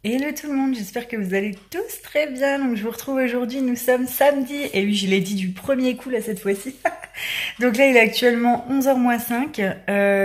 Hello tout le monde, j'espère que vous allez tous très bien. Donc je vous retrouve aujourd'hui, nous sommes samedi. Et oui, je l'ai dit du premier coup là cette fois-ci. Donc là il est actuellement 11h moins 5.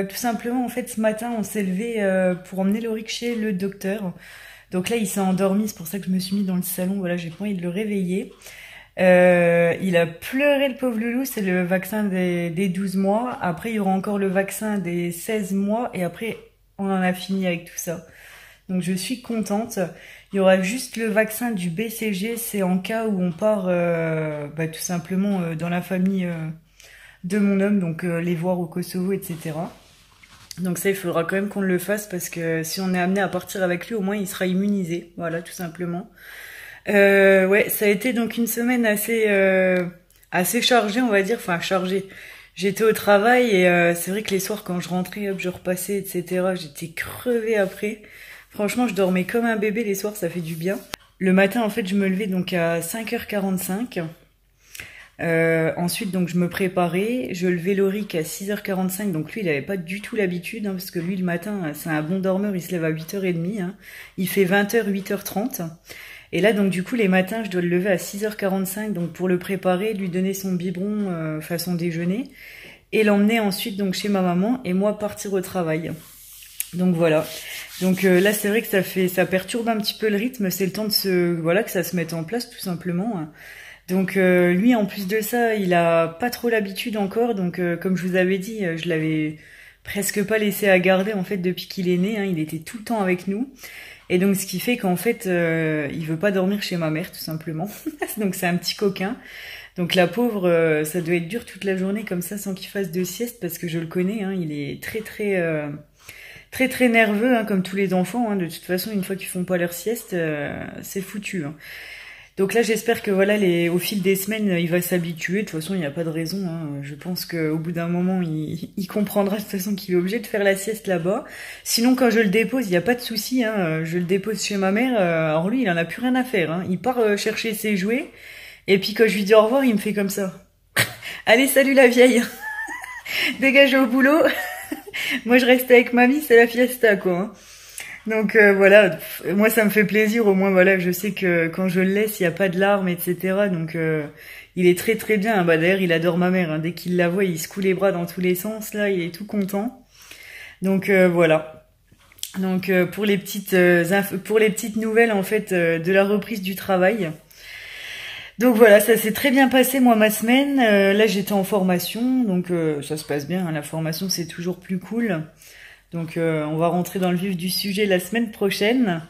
Tout simplement en fait ce matin on s'est levé pour emmener Lorik chez le docteur. Donc là il s'est endormi, c'est pour ça que je me suis mis dans le salon, voilà, j'ai pas envie de le réveiller. Il a pleuré le pauvre loulou, c'est le vaccin des 12 mois. Après il y aura encore le vaccin des 16 mois et après on en a fini avec tout ça. Donc je suis contente. Il y aura juste le vaccin du BCG, c'est en cas où on part tout simplement dans la famille de mon homme, donc les voir au Kosovo, etc. Donc ça, il faudra quand même qu'on le fasse parce que si on est amené à partir avec lui, au moins il sera immunisé. Voilà, tout simplement. Ouais, ça a été donc une semaine assez chargée, on va dire. Enfin, chargée. J'étais au travail et c'est vrai que les soirs, quand je rentrais, hop, je repassais, etc., j'étais crevée après. Franchement, je dormais comme un bébé les soirs, ça fait du bien. Le matin, en fait, je me levais donc à 5h45. Ensuite, donc, je me préparais. Je levais Lorik à 6h45. Donc, lui, il n'avait pas du tout l'habitude, hein, parce que lui, le matin, c'est un bon dormeur. Il se lève à 8h30. Hein. Il fait 20h, 8h30. Et là, donc, du coup, les matins, je dois le lever à 6h45. Donc, pour le préparer, lui donner son biberon, façon déjeuner. Et l'emmener ensuite, donc, chez ma maman. Et moi, partir au travail. Donc voilà. Donc là c'est vrai que ça perturbe un petit peu le rythme, c'est le temps que ça se mette en place tout simplement. Donc lui en plus de ça, il a pas trop l'habitude encore, donc comme je vous avais dit, je l'avais presque pas laissé à garder en fait depuis qu'il est né, hein, il était tout le temps avec nous. Et donc ce qui fait qu'en fait il veut pas dormir chez ma mère tout simplement. Donc c'est un petit coquin. Donc la pauvre, ça doit être dur toute la journée comme ça sans qu'il fasse de sieste parce que je le connais, hein, il est très nerveux, hein, comme tous les enfants. Hein. De toute façon, une fois qu'ils font pas leur sieste, c'est foutu. Hein. Donc là, j'espère que voilà, au fil des semaines, il va s'habituer. De toute façon, il n'y a pas de raison. Hein. Je pense qu'au bout d'un moment, il comprendra de toute façon qu'il est obligé de faire la sieste là-bas. Sinon, quand je le dépose, il n'y a pas de souci. Hein. Je le dépose chez ma mère. Alors lui, il en a plus rien à faire. Hein. Il part chercher ses jouets. Et puis quand je lui dis au revoir, il me fait comme ça. Allez, salut la vieille. Dégage au boulot. Moi, je reste avec mamie, c'est la fiesta, quoi. Hein. Donc voilà, moi ça me fait plaisir, au moins voilà, je sais que quand je le laisse, il n'y a pas de larmes, etc. Donc il est très bien. Bah d'ailleurs, il adore ma mère. Hein. Dès qu'il la voit, il secoue les bras dans tous les sens. Là, il est tout content. Donc voilà. Donc pour les petites nouvelles en fait de la reprise du travail. Donc voilà, ça s'est très bien passé moi ma semaine. Là j'étais en formation, donc ça se passe bien. Hein. La formation c'est toujours plus cool. Donc on va rentrer dans le vif du sujet la semaine prochaine,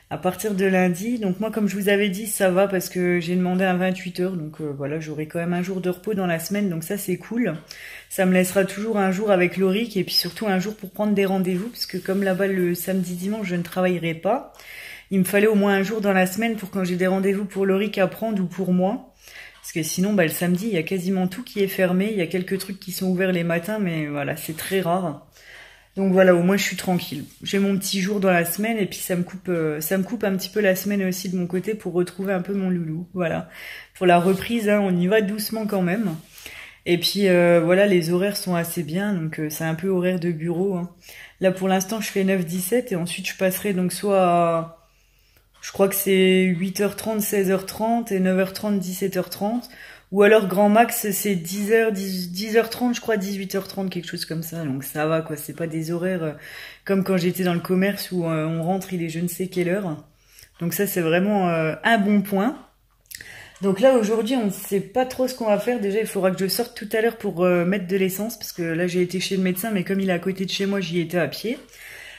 à partir de lundi. Donc moi comme je vous avais dit, ça va parce que j'ai demandé un 28 heures. Donc voilà, j'aurai quand même un jour de repos dans la semaine. Donc ça c'est cool. Ça me laissera toujours un jour avec Lorik et puis surtout un jour pour prendre des rendez-vous. Parce que comme là-bas le samedi dimanche je ne travaillerai pas. Il me fallait au moins un jour dans la semaine pour quand j'ai des rendez-vous pour Lorik à prendre ou pour moi. Parce que sinon, le samedi, il y a quasiment tout qui est fermé. Il y a quelques trucs qui sont ouverts les matins, mais voilà, c'est très rare. Donc voilà, au moins je suis tranquille. J'ai mon petit jour dans la semaine et puis ça me coupe un petit peu la semaine aussi de mon côté pour retrouver un peu mon loulou. Voilà. Pour la reprise, hein, on y va doucement quand même. Et puis voilà, les horaires sont assez bien, donc c'est un peu horaire de bureau. Hein. Là pour l'instant, je fais 9-17 et ensuite je passerai donc je crois que c'est 8h30, 16h30 et 9h30, 17h30. Ou alors grand max c'est 10h, 10h30 je crois, 18h30, quelque chose comme ça. Donc ça va quoi, c'est pas des horaires comme quand j'étais dans le commerce où on rentre, il est je ne sais quelle heure. Donc ça c'est vraiment un bon point. Donc là aujourd'hui on ne sait pas trop ce qu'on va faire. Déjà il faudra que je sorte tout à l'heure pour mettre de l'essence. Parce que là j'ai été chez le médecin mais comme il est à côté de chez moi j'y étais à pied.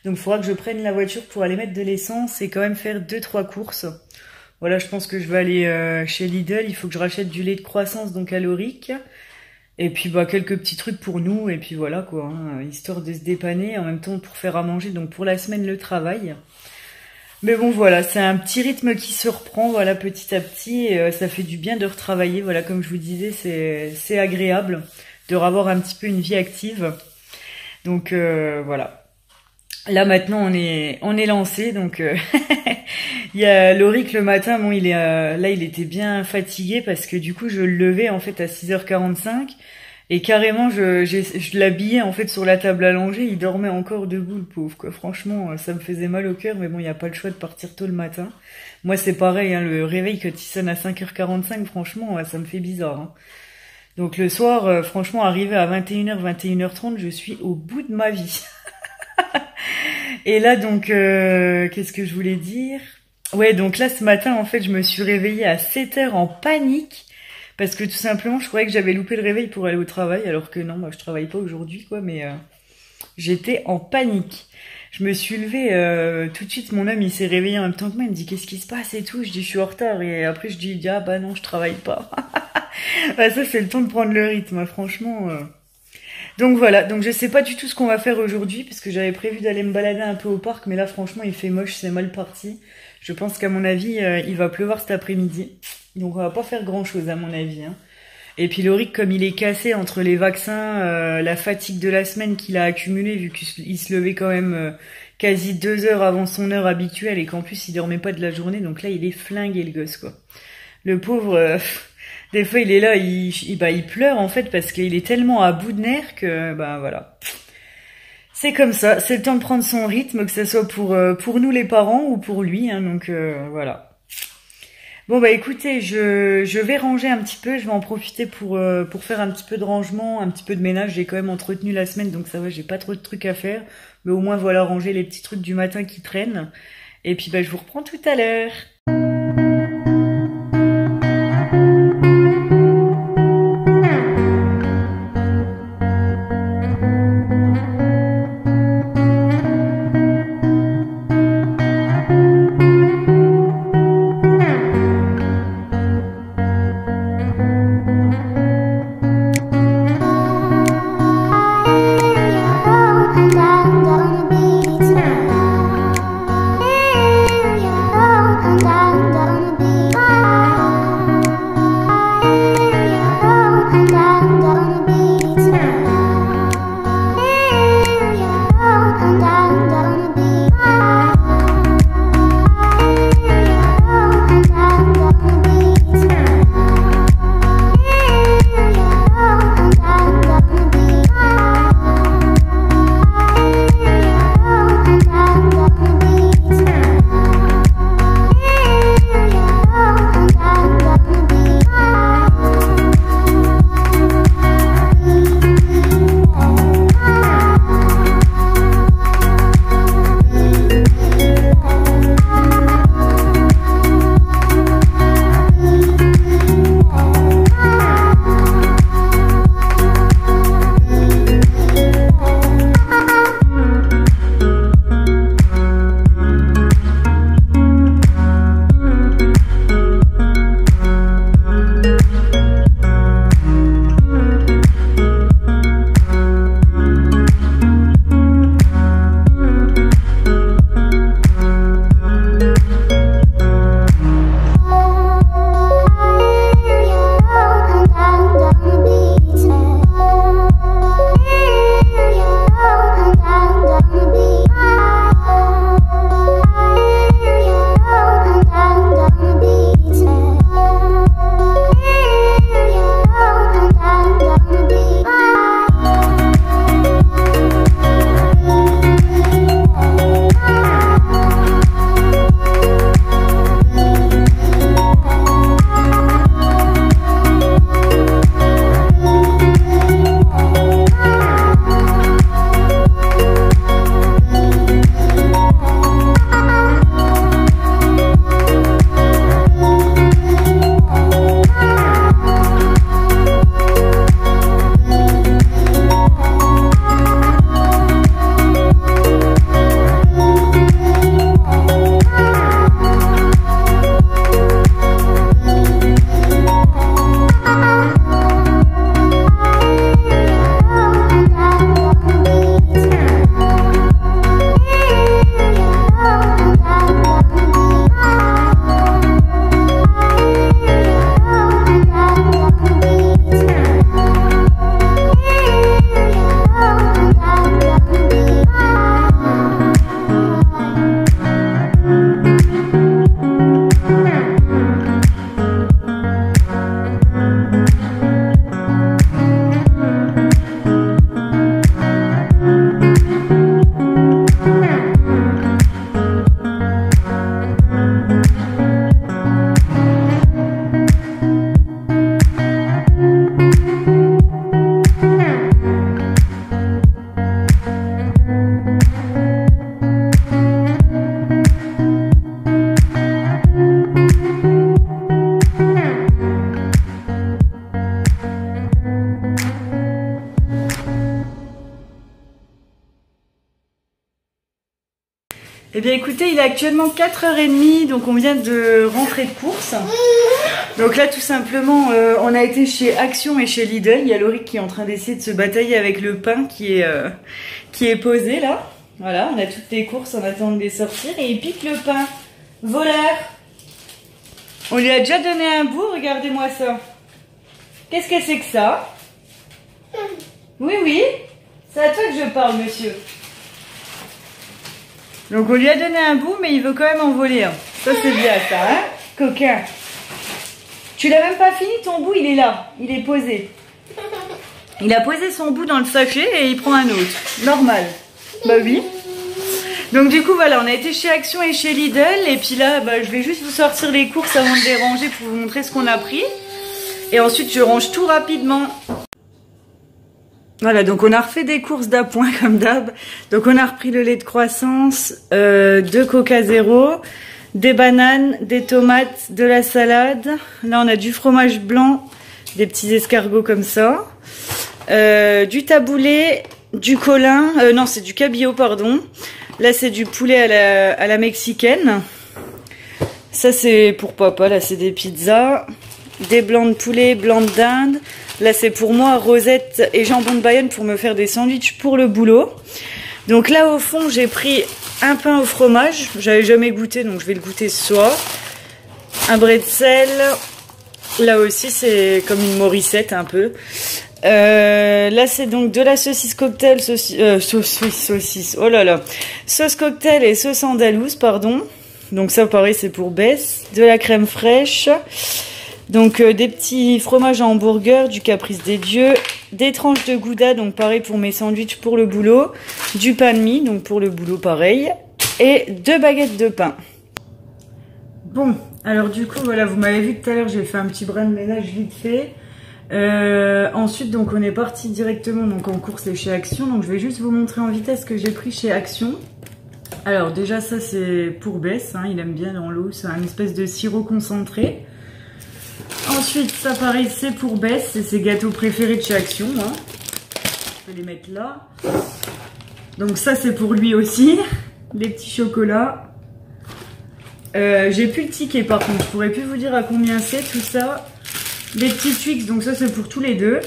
Donc il faudra que je prenne la voiture pour aller mettre de l'essence et quand même faire 2-3 courses. Voilà, je pense que je vais aller chez Lidl. Il faut que je rachète du lait de croissance, donc à Lorik. Et puis quelques petits trucs pour nous. Et puis voilà quoi, hein, histoire de se dépanner. En même temps pour faire à manger, donc pour la semaine le travail. Mais bon voilà, c'est un petit rythme qui se reprend, voilà, petit à petit. Et, ça fait du bien de retravailler. Voilà, comme je vous disais, c'est agréable de revoir un petit peu une vie active. Donc voilà. Là maintenant on est lancé, donc il y a Lorik le matin, bon là il était bien fatigué parce que du coup je le levais en fait à 6h45 Et carrément, je l'habillais en fait sur la table à langer, il dormait encore debout, le pauvre, quoi. Franchement, ça me faisait mal au cœur, mais bon, il n'y a pas le choix de partir tôt le matin. Moi, c'est pareil, hein, le réveil, quand il sonne à 5h45, franchement, ça me fait bizarre, hein. Donc le soir, franchement, arrivé à 21h, 21h30, je suis au bout de ma vie. Et là, donc, qu'est-ce que je voulais dire? Ouais, donc là, ce matin, en fait, je me suis réveillée à 7h en panique. Parce que tout simplement, je croyais que j'avais loupé le réveil pour aller au travail, alors que non, moi je travaille pas aujourd'hui, quoi, mais j'étais en panique. Je me suis levée, tout de suite, mon homme, il s'est réveillé en même temps que moi, il me dit, qu'est-ce qui se passe et tout, je dis, je suis en retard, et après je dis, ah bah non, je travaille pas. Bah, ça, c'est le temps de prendre le rythme, hein, franchement. Donc voilà, donc je sais pas du tout ce qu'on va faire aujourd'hui, parce que j'avais prévu d'aller me balader un peu au parc, mais là, franchement, il fait moche, c'est mal parti. Je pense qu'à mon avis, il va pleuvoir cet après-midi. Donc on va pas faire grand chose à mon avis, hein. Et puis Lorik, comme il est cassé entre les vaccins, la fatigue de la semaine qu'il a accumulée, vu qu'il se levait quand même quasi 2 heures avant son heure habituelle et qu'en plus il dormait pas de la journée, donc là il est flingué le gosse, quoi. Le pauvre, des fois il est là, il pleure en fait parce qu'il est tellement à bout de nerfs que bah voilà. C'est comme ça, c'est le temps de prendre son rythme, que ce soit pour nous les parents ou pour lui, hein, donc voilà. Bon bah écoutez, je vais ranger un petit peu, je vais en profiter pour faire un petit peu de rangement, un petit peu de ménage. J'ai quand même entretenu la semaine, donc ça va, j'ai pas trop de trucs à faire. Mais au moins voilà, ranger les petits trucs du matin qui traînent. Et puis bah je vous reprends tout à l'heure. And I Eh bien écoutez, il est actuellement 4h30, donc on vient de rentrer de course. Donc là tout simplement, on a été chez Action et chez Lidl. Il y a Laurie qui est en train d'essayer de se batailler avec le pain qui est posé là. Voilà, on a toutes les courses en attendant de les sortir et il pique le pain. Voleur! On lui a déjà donné un bout, regardez-moi ça. Qu'est-ce que c'est que ça? Oui, oui, c'est à toi que je parle, monsieur. Donc on lui a donné un bout, mais il veut quand même en voler un. Ça c'est bien ça, hein, coquin. Tu l'as même pas fini ton bout, il est là, il est posé. Il a posé son bout dans le sachet et il prend un autre. Normal. Bah oui. Donc du coup voilà, on a été chez Action et chez Lidl. Et puis là, bah, je vais juste vous sortir les courses avant de les ranger pour vous montrer ce qu'on a pris. Et ensuite je range tout rapidement. Voilà, donc on a refait des courses d'appoint comme d'hab. Donc on a repris le lait de croissance, 2 Coca Zéro, des bananes, des tomates, de la salade. Là on a du fromage blanc, des petits escargots comme ça, du taboulé, du colin, non c'est du cabillaud pardon. Là c'est du poulet à la mexicaine. Ça c'est pour papa, là c'est des pizzas, des blancs de poulet, blancs de dinde. Là, c'est pour moi, rosette et jambon de Bayonne pour me faire des sandwichs pour le boulot. Donc là, au fond, j'ai pris un pain au fromage. J'avais jamais goûté, donc je vais le goûter ce soir. Un bretzel. Là aussi, c'est comme une morissette un peu. Là, c'est donc de la saucisse cocktail, saucisse. Oh là là. Sauce cocktail et sauce andalouse, pardon. Donc ça, pareil, c'est pour Bess. De la crème fraîche. Donc des petits fromages à hamburger, du caprice des dieux, des tranches de gouda, donc pareil pour mes sandwichs pour le boulot, du pain de mie, donc pour le boulot pareil, et 2 baguettes de pain. Bon, alors du coup voilà, vous m'avez vu tout à l'heure, j'ai fait un petit brin de ménage vite fait. Ensuite donc on est parti directement donc en course et chez Action, donc je vais juste vous montrer en vitesse ce que j'ai pris chez Action. Alors déjà ça c'est pour Bess, hein, il aime bien dans l'eau, c'est un espèce de sirop concentré. Ensuite, ça pareil, c'est pour Bess, c'est ses gâteaux préférés de chez Action. Hein. Je vais les mettre là. Donc ça, c'est pour lui aussi, les petits chocolats. J'ai plus le ticket par contre, je pourrais plus vous dire à combien c'est tout ça. Les petits Twix, donc ça c'est pour tous les deux.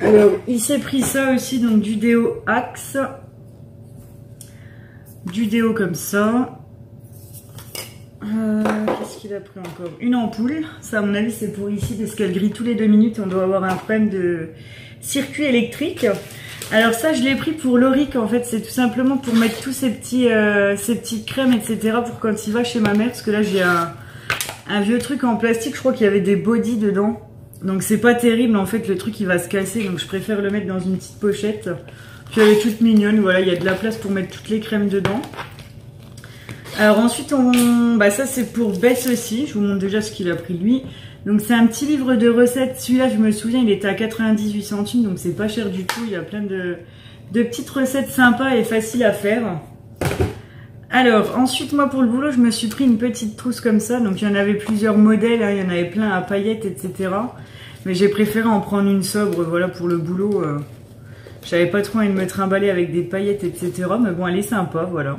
Alors, il s'est pris ça aussi, donc du déo Axe. Du déo comme ça. Qu'est-ce qu'il a pris encore? Une ampoule. Ça à mon avis c'est pour ici parce qu'elle grille tous les 2 minutes. On doit avoir un problème de circuit électrique. Alors ça je l'ai pris pour Loric en fait. C'est tout simplement pour mettre tous ces petites crèmes etc. pour quand il va chez ma mère. Parce que là j'ai un vieux truc en plastique. Je crois qu'il y avait des body dedans. Donc c'est pas terrible en fait. Le truc il va se casser. Donc je préfère le mettre dans une petite pochette. Puis elle est toute mignonne. Voilà, il y a de la place pour mettre toutes les crèmes dedans. Alors ensuite, ça c'est pour Bess aussi, je vous montre déjà ce qu'il a pris lui. Donc c'est un petit livre de recettes, celui-là je me souviens il était à 98 centimes, donc c'est pas cher du tout. Il y a plein de petites recettes sympas et faciles à faire. Alors ensuite moi pour le boulot je me suis pris une petite trousse comme ça, donc il y en avait plusieurs modèles, hein, il y en avait plein à paillettes etc. Mais j'ai préféré en prendre une sobre, voilà pour le boulot. J'avais pas trop envie de me trimballer avec des paillettes etc. Mais bon elle est sympa, voilà.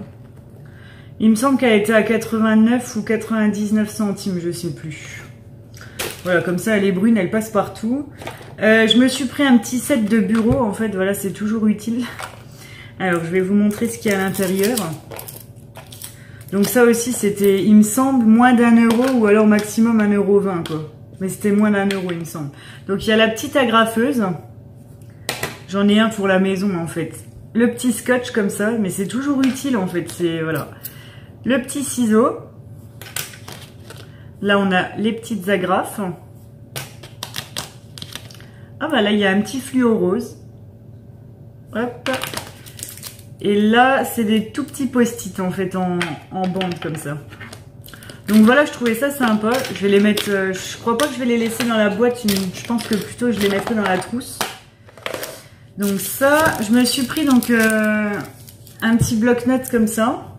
Il me semble qu'elle était à 89 ou 99 centimes, je sais plus. Voilà, comme ça elle est brune, elle passe partout. Je me suis pris un petit set de bureau, en fait, voilà, c'est toujours utile. Alors, je vais vous montrer ce qu'il y a à l'intérieur. Donc ça aussi, c'était, il me semble, moins d'1 € ou alors maximum 1,20 € quoi. Mais c'était moins d'1 €, il me semble. Donc il y a la petite agrafeuse. J'en ai un pour la maison, en fait. Le petit scotch comme ça, mais c'est toujours utile, en fait, c'est, voilà. Le petit ciseau. Là, on a les petites agrafes. Ah bah là, il y a un petit fluo rose. Hop. Et là, c'est des tout petits post-it en fait, en bande comme ça. Donc voilà, je trouvais ça sympa. Je vais les mettre, je crois pas que je vais les laisser dans la boîte. Je pense que plutôt je les mettrai dans la trousse. Donc ça, je me suis pris donc un petit bloc-notes comme ça.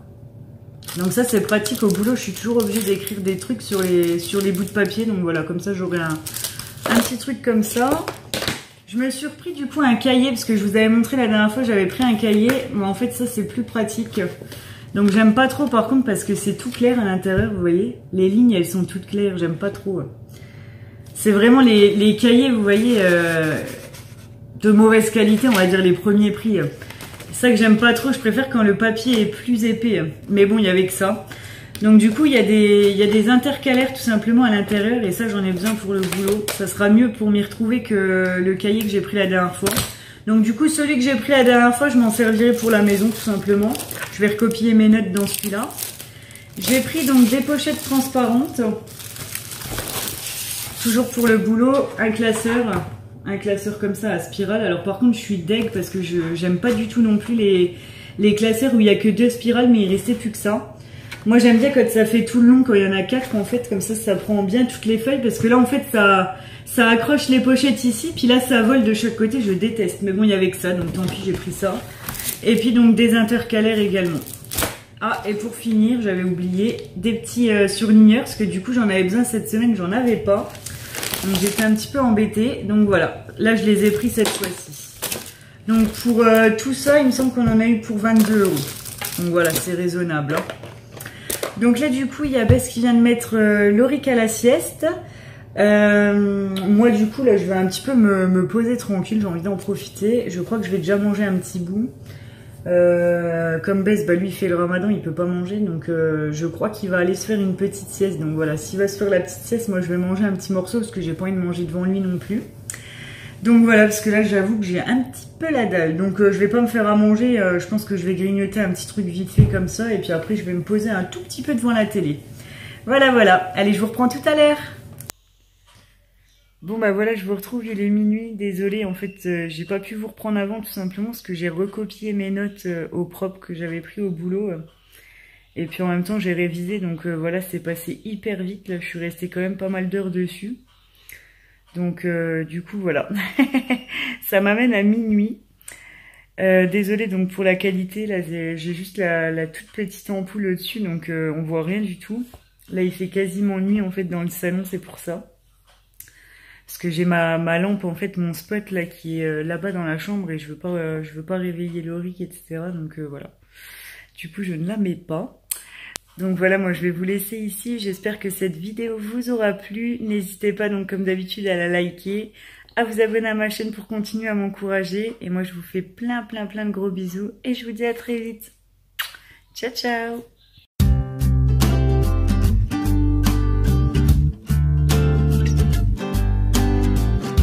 Donc ça c'est pratique au boulot, je suis toujours obligée d'écrire des trucs sur les bouts de papier. Donc voilà, comme ça j'aurai un petit truc comme ça. Je me suis repris du coup un cahier parce que je vous avais montré la dernière fois, j'avais pris un cahier, mais en fait ça c'est plus pratique. Donc j'aime pas trop par contre parce que c'est tout clair à l'intérieur, vous voyez. Les lignes elles sont toutes claires, j'aime pas trop. C'est vraiment les cahiers, vous voyez, de mauvaise qualité, on va dire les premiers prix. C'est ça que j'aime pas trop, je préfère quand le papier est plus épais. Mais bon, il y avait que ça. Donc du coup, il y a des intercalaires tout simplement à l'intérieur et ça j'en ai besoin pour le boulot. Ça sera mieux pour m'y retrouver que le cahier que j'ai pris la dernière fois. Donc du coup, celui que j'ai pris la dernière fois, je m'en servirai pour la maison tout simplement. Je vais recopier mes notes dans celui-là. J'ai pris donc des pochettes transparentes. Toujours pour le boulot, un classeur comme ça à spirale. Alors par contre, je suis deg parce que j'aime pas du tout non plus les classeurs où il y a que 2 spirales, mais il restait plus que ça. Moi j'aime bien quand ça fait tout le long, quand il y en a 4 en fait, comme ça prend bien toutes les feuilles parce que là en fait ça accroche les pochettes ici, puis là ça vole de chaque côté, je déteste. Mais bon, il y avait que ça, donc tant pis, j'ai pris ça. Et puis donc des intercalaires également. Ah, et pour finir, j'avais oublié des petits surligneurs parce que du coup j'en avais besoin cette semaine, j'en avais pas. Donc j'étais un petit peu embêtée. Donc voilà, là je les ai pris cette fois-ci. Donc pour tout ça, il me semble qu'on en a eu pour 22 €. Donc voilà, c'est raisonnable. Hein. Donc là du coup, il y a Bess qui vient de mettre Loric à la sieste. Moi du coup, là je vais un petit peu me poser tranquille, j'ai envie d'en profiter. Je crois que je vais déjà manger un petit bout. Comme Bess, bah lui il fait le ramadan, il peut pas manger, donc je crois qu'il va aller se faire une petite sieste. Donc voilà, s'il va se faire la petite sieste, moi je vais manger un petit morceau parce que j'ai pas envie de manger devant lui non plus. Donc voilà, parce que là j'avoue que j'ai un petit peu la dalle, donc je vais pas me faire à manger, je pense que je vais grignoter un petit truc vite fait comme ça, et puis après je vais me poser un tout petit peu devant la télé. Voilà, voilà, allez, je vous reprends tout à l'heure. Bon bah voilà, je vous retrouve, il est minuit, désolée, en fait j'ai pas pu vous reprendre avant tout simplement parce que j'ai recopié mes notes au propre que j'avais pris au boulot et puis en même temps j'ai révisé, donc voilà, c'est passé hyper vite, là je suis restée quand même pas mal d'heures dessus, donc du coup voilà, ça m'amène à minuit. Désolée donc pour la qualité, là j'ai juste la toute petite ampoule au-dessus, donc on voit rien du tout. Là il fait quasiment nuit en fait dans le salon, c'est pour ça. Parce que j'ai ma lampe, en fait, mon spot là qui est là-bas dans la chambre et je veux pas réveiller Loric, etc. Donc voilà. Du coup, je ne la mets pas. Donc voilà, moi je vais vous laisser ici. J'espère que cette vidéo vous aura plu. N'hésitez pas donc comme d'habitude à la liker, à vous abonner à ma chaîne pour continuer à m'encourager. Et moi je vous fais plein de gros bisous et je vous dis à très vite. Ciao ciao.